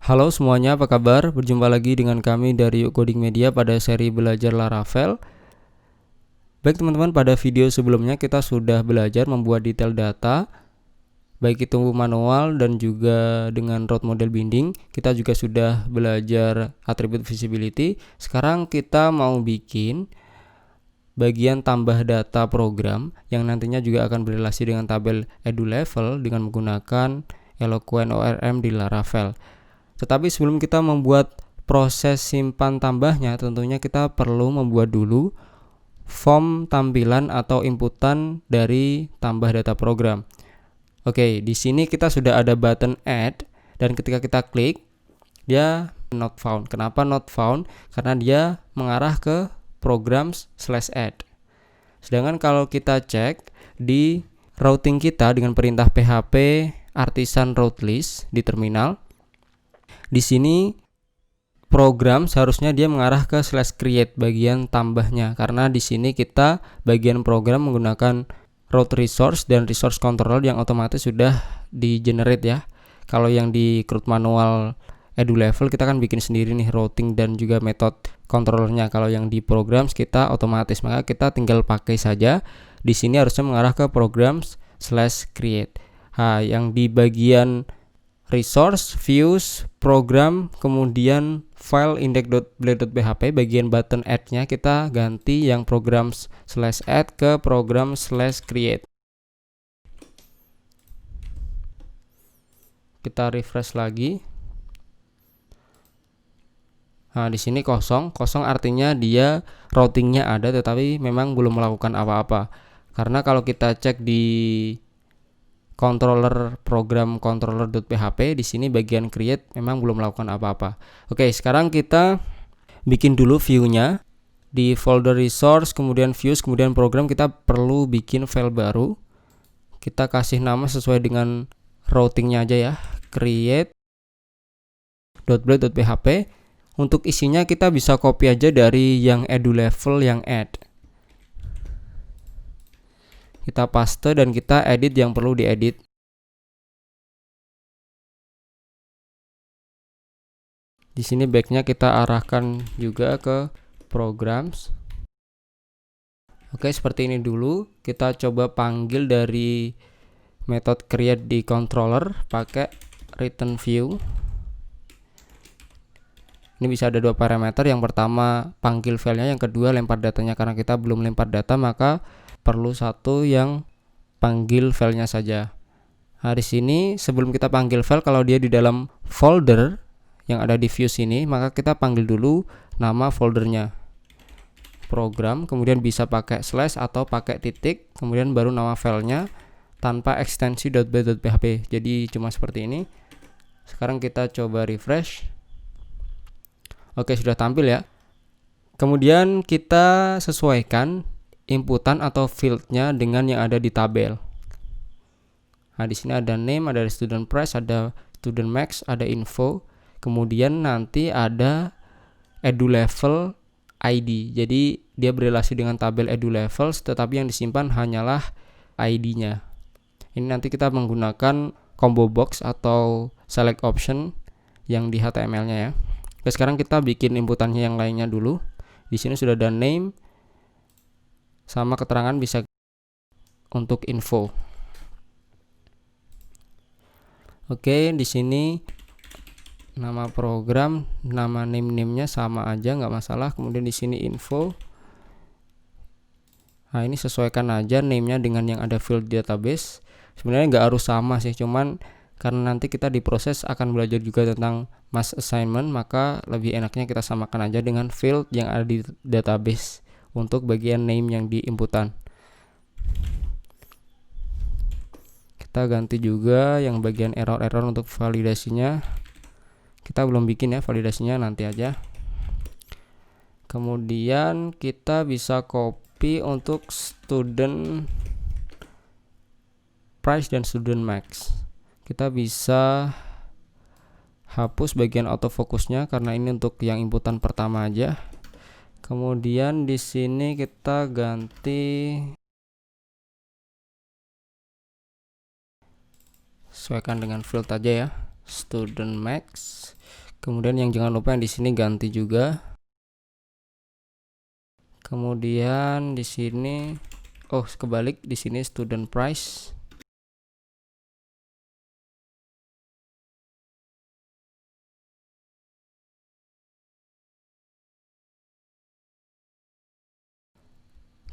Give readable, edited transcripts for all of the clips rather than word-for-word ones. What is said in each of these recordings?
Halo semuanya, apa kabar? Berjumpa lagi dengan kami dari Coding Media pada seri belajar Laravel. Baik teman-teman, pada video sebelumnya kita sudah belajar membuat detail data, baik itu manual dan juga dengan route model binding. Kita juga sudah belajar attribute visibility. Sekarang kita mau bikin bagian tambah data program yang nantinya juga akan berrelasi dengan tabel EduLevel dengan menggunakan Eloquent ORM di Laravel. Tetapi sebelum kita membuat proses simpan tambahnya, tentunya kita perlu membuat dulu form tampilan atau inputan dari tambah data program. Oke, di sini kita sudah ada button add dan ketika kita klik, dia not found. Kenapa not found? Karena dia mengarah ke programs/add. Sedangkan kalau kita cek di routing kita dengan perintah php artisan route list di terminal, di sini program seharusnya dia mengarah ke /create bagian tambahnya, karena di sini kita bagian program menggunakan route resource dan resource controller yang otomatis sudah di generate ya. Kalau yang di CRUD manual EduLevel kita kan bikin sendiri nih routing dan juga method controllernya. Kalau yang di programs kita otomatis, maka kita tinggal pakai saja. Di sini harusnya mengarah ke programs/create. Yang di bagian resource, views, program, kemudian file index.blade.php bagian button add-nya kita ganti yang programs/add ke program/create. Kita refresh lagi. Nah, di sini kosong artinya dia routingnya ada tetapi memang belum melakukan apa-apa. Karena kalau kita cek di controller program controller.php, di sini bagian create memang belum melakukan apa-apa. Oke, sekarang kita bikin dulu view-nya. Di folder resource, kemudian views, kemudian program, kita perlu bikin file baru. Kita kasih nama sesuai dengan routingnya aja ya, create.blade.php. Untuk isinya kita bisa copy aja dari yang EduLevel yang add. Kita paste dan kita edit yang perlu diedit. Di sini backnya kita arahkan juga ke programs. Oke, seperti ini dulu. Kita coba panggil dari method create di controller pakai return view. Ini bisa ada dua parameter. Yang pertama panggil filenya, yang kedua lempar datanya. Karena kita belum lempar data, maka perlu satu yang panggil filenya saja. Nah, di sini sebelum kita panggil file, kalau dia di dalam folder yang ada di views ini, maka kita panggil dulu nama foldernya, program, kemudian bisa pakai slash atau pakai titik, kemudian baru nama filenya tanpa ekstensi .blade.php. Jadi cuma seperti ini. Sekarang kita coba refresh. Oke, sudah tampil ya. Kemudian kita sesuaikan inputan atau fieldnya dengan yang ada di tabel. Nah, di sini ada name, ada student price, ada student max, ada info. Kemudian nanti ada EduLevel ID. Jadi dia berrelasi dengan tabel EduLevel, tetapi yang disimpan hanyalah ID-nya. Ini nanti kita menggunakan combo box atau select option yang di HTML-nya ya. Oke, sekarang kita bikin inputannya yang lainnya dulu. Di sini sudah ada name sama keterangan bisa untuk info. Oke, di sini nama program, nama name-nya sama aja, nggak masalah. Kemudian di sini info. Nah, ini sesuaikan aja name-nya dengan yang ada field database. Sebenarnya nggak harus sama sih, cuman karena nanti kita di proses akan belajar juga tentang mass assignment, maka lebih enaknya kita samakan aja dengan field yang ada di database untuk bagian name yang di inputan. Kita ganti juga yang bagian error-error untuk validasinya. Kita belum bikin ya, validasinya nanti aja. Kemudian kita bisa copy untuk student price dan student max. Kita bisa hapus bagian autofocusnya karena ini untuk yang inputan pertama aja. Kemudian di sini kita ganti sesuaikan dengan field aja ya, student max. Kemudian yang jangan lupa yang di sini ganti juga. Kemudian di sini kebalik, di sini student price.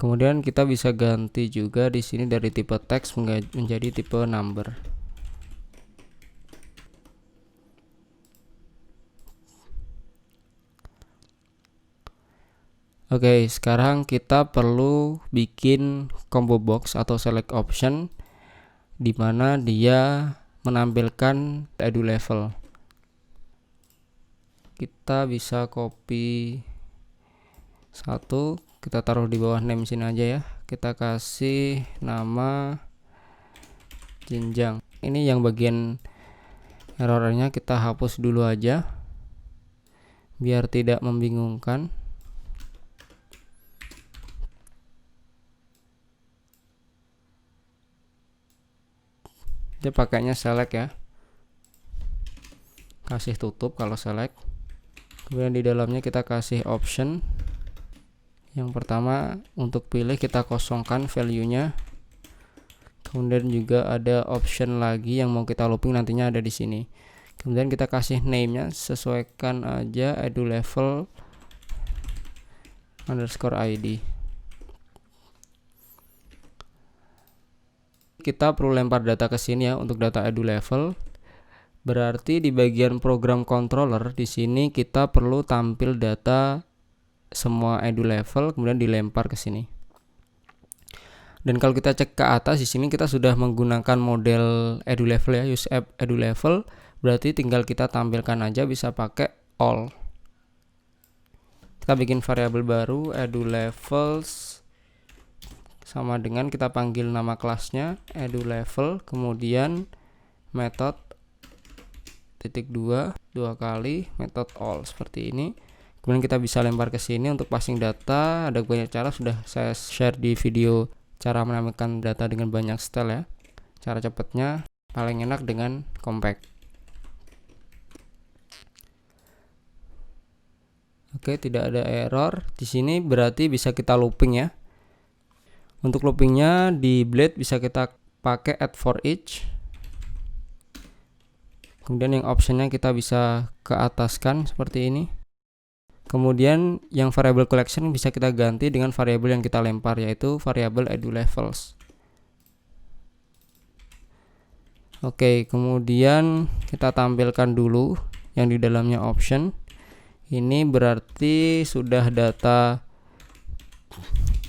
Kemudian kita bisa ganti juga di sini dari tipe teks menjadi tipe number. Oke, sekarang kita perlu bikin combo box atau select option di mana dia menampilkan edu level. Kita bisa copy satu, kita taruh di bawah name sini aja ya. Kita kasih nama jenjang. Ini yang bagian errornya kita hapus dulu aja biar tidak membingungkan. Dia pakainya select ya, kasih tutup kalau select. Kemudian di dalamnya kita kasih option. Yang pertama untuk pilih kita kosongkan value-nya. Kemudian juga ada option lagi yang mau kita looping, nantinya ada di sini. Kemudian kita kasih name-nya, sesuaikan aja edu level _id. Kita perlu lempar data ke sini ya untuk data edu level. Berarti di bagian program controller di sini kita perlu tampil data semua edu level kemudian dilempar ke sini. Dan kalau kita cek ke atas di sini kita sudah menggunakan model edu level ya, use app edu level. Berarti tinggal kita tampilkan aja, bisa pakai all. Kita bikin variabel baru edu levels, sama dengan kita panggil nama kelasnya edu level, kemudian method titik dua kali method all seperti ini. Kemudian kita bisa lempar ke sini untuk passing data. Ada banyak cara, sudah saya share di video cara menampilkan data dengan banyak style ya. Cara cepatnya paling enak dengan compact. Oke, tidak ada error di sini, berarti bisa kita looping ya. Untuk loopingnya di Blade bisa kita pakai add for each. Kemudian yang optionnya kita bisa ke ataskan seperti ini. Kemudian yang variable collection bisa kita ganti dengan variabel yang kita lempar, yaitu variabel edu levels. Oke, kemudian kita tampilkan dulu yang di dalamnya option. Ini berarti sudah data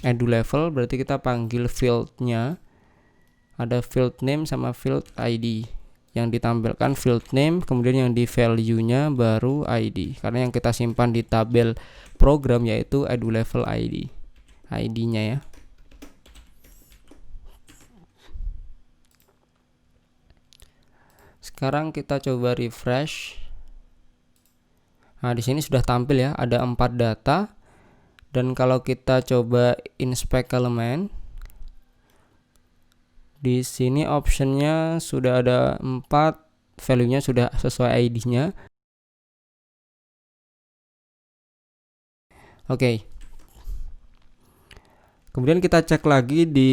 edu level, berarti kita panggil fieldnya. Ada field name sama field ID. Yang ditampilkan field name, kemudian yang di value-nya baru ID. Karena yang kita simpan di tabel program yaitu edu level ID. ID-nya ya. Sekarang kita coba refresh. Nah, di sini sudah tampil ya, ada 4 data. Dan kalau kita coba inspect elemen, di sini optionnya sudah ada 4, value-nya sudah sesuai ID-nya. Oke. Kemudian kita cek lagi di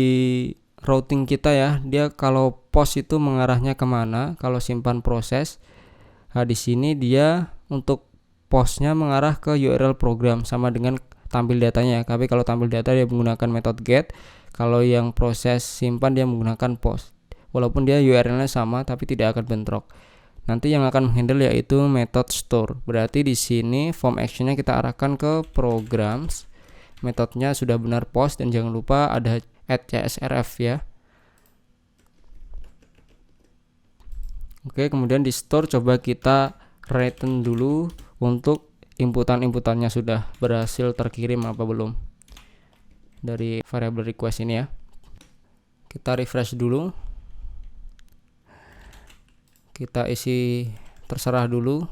routing kita ya, dia kalau post itu mengarahnya kemana, kalau simpan proses. Nah, di sini dia untuk postnya mengarah ke URL program sama dengan tampil datanya. Tapi kalau tampil data dia menggunakan metode get, kalau yang proses simpan dia menggunakan post. Walaupun dia URL-nya sama tapi tidak akan bentrok. Nanti yang akan menghandle yaitu method store. Berarti di sini form action-nya kita arahkan ke programs. Metodenya sudah benar post, dan jangan lupa ada add csrf ya. Oke, kemudian di store coba kita return dulu untuk inputannya sudah berhasil terkirim apa belum dari variable request ini ya. Kita refresh dulu, kita isi terserah dulu.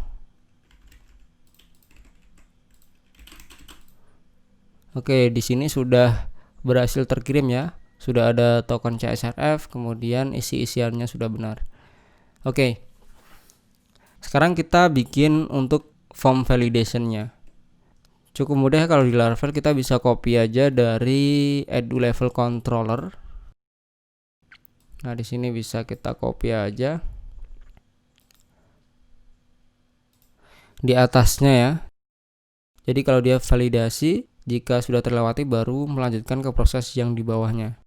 Oke, di sini sudah berhasil terkirim ya, sudah ada token csrf, kemudian isi-isiannya sudah benar. Oke, Sekarang kita bikin untuk form validationnya. Cukup mudah kalau di Laravel, kita bisa copy aja dari EduLevel controller. Nah, di sini bisa kita copy aja di atasnya ya. Jadi kalau dia validasi, jika sudah terlewati baru melanjutkan ke proses yang di bawahnya.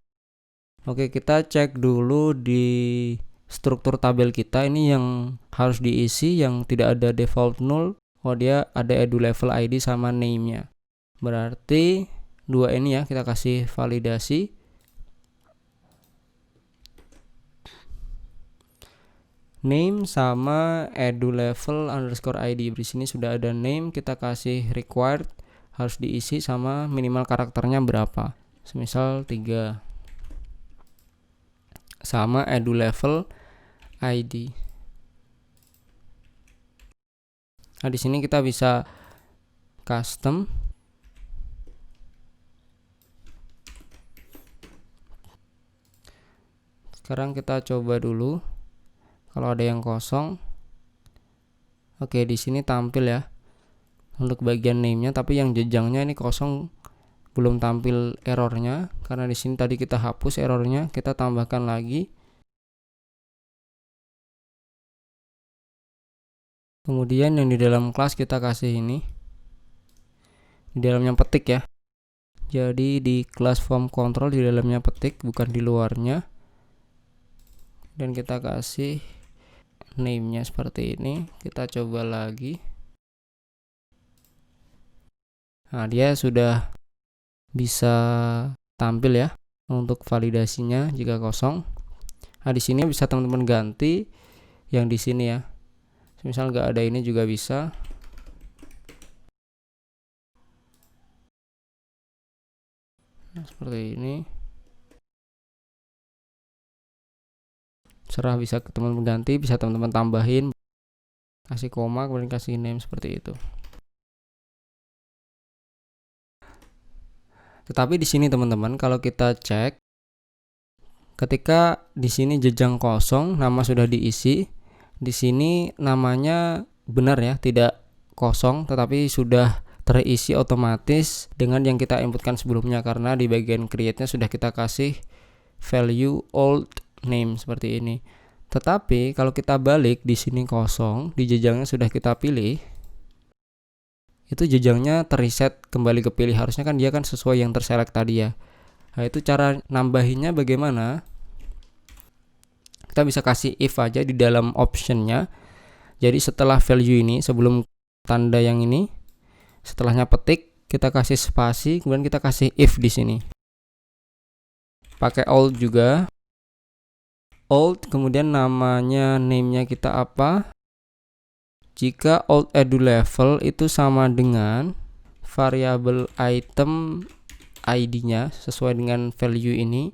Oke, kita cek dulu di struktur tabel kita ini yang harus diisi, yang tidak ada default null. Oh, dia ada EduLevel ID sama name-nya. Berarti dua ini ya, kita kasih validasi. Name sama EduLevel underscore ID. Di sini sudah ada name, kita kasih required, harus diisi sama minimal karakternya berapa. Semisal 3. Sama EduLevel ID. Nah, di sini kita bisa custom. Sekarang kita coba dulu kalau ada yang kosong. Oke, di sini tampil ya untuk bagian name-nya, tapi yang jejangnya ini kosong, belum tampil errornya karena di sini tadi kita hapus errornya, kita tambahkan lagi. Kemudian yang di dalam kelas kita kasih ini di dalamnya petik ya. Jadi di kelas form control di dalamnya petik, bukan di luarnya. Dan kita kasih name-nya seperti ini. Kita coba lagi. Nah, dia sudah bisa tampil ya untuk validasinya jika kosong. Nah, di sini bisa teman-teman ganti yang di sini ya. Misal nggak ada ini juga bisa. Nah, seperti ini. Serah, bisa teman-teman ganti, bisa teman-teman tambahin, kasih koma, kemudian kasih name seperti itu. Tetapi di sini teman-teman, kalau kita cek, ketika di sini jejang kosong, nama sudah diisi, di sini namanya benar ya, tidak kosong, tetapi sudah terisi otomatis dengan yang kita inputkan sebelumnya, karena di bagian create-nya sudah kita kasih value old name seperti ini. Tetapi kalau kita balik, di sini kosong, di jejangnya sudah kita pilih, itu jejangnya terreset kembali ke pilih. Harusnya kan dia kan sesuai yang terselect tadi ya. Nah, itu cara nambahinnya bagaimana? Kita bisa kasih if aja di dalam optionnya. Jadi setelah value ini, sebelum tanda yang ini, setelahnya petik, kita kasih spasi, kemudian kita kasih if di sini. Pakai old juga. Old, kemudian namanya, name-nya kita apa? Jika old EduLevel itu sama dengan variabel item ID-nya sesuai dengan value ini,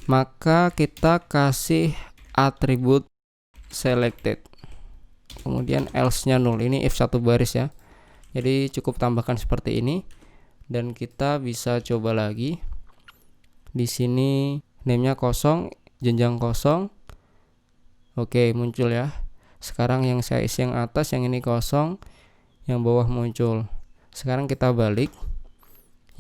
maka kita kasih atribut selected. Kemudian else-nya null. Ini if satu baris ya. Jadi cukup tambahkan seperti ini dan kita bisa coba lagi. Di sini name-nya kosong, jenjang kosong. Oke, muncul ya. Sekarang yang saya isi yang atas, yang ini kosong, yang bawah muncul. Sekarang kita balik.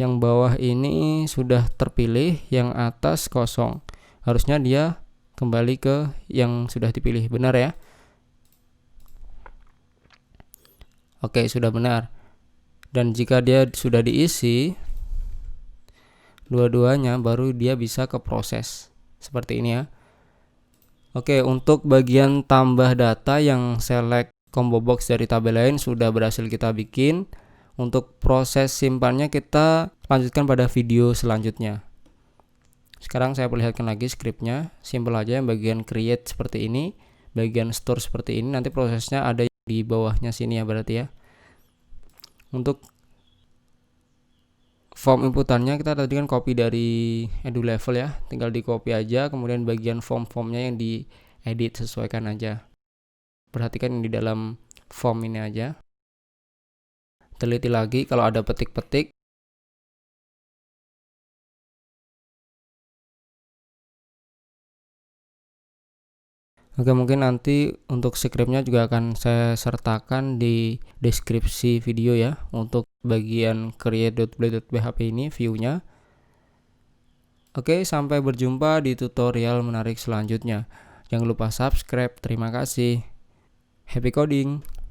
Yang bawah ini sudah terpilih, yang atas kosong. Harusnya dia kembali ke yang sudah dipilih, benar ya? Oke, sudah benar. Dan jika dia sudah diisi dua-duanya, baru dia bisa ke proses seperti ini ya. Oke, untuk bagian tambah data yang select combo box dari tabel lain sudah berhasil kita bikin. Untuk proses simpannya kita lanjutkan pada video selanjutnya. Sekarang saya perlihatkan lagi scriptnya. Simple aja, yang bagian create seperti ini, bagian store seperti ini. Nanti prosesnya ada di bawahnya sini ya berarti ya. Untuk form inputannya kita tadi kan copy dari EduLevel ya, tinggal di copy aja, kemudian bagian form-formnya yang diedit, sesuaikan aja. Perhatikan yang di dalam form ini aja. Teliti lagi kalau ada petik-petik. Oke, mungkin nanti untuk scriptnya juga akan saya sertakan di deskripsi video ya, untuk bagian create.blade.php ini view-nya. Oke, sampai berjumpa di tutorial menarik selanjutnya. Jangan lupa subscribe. Terima kasih. Happy coding!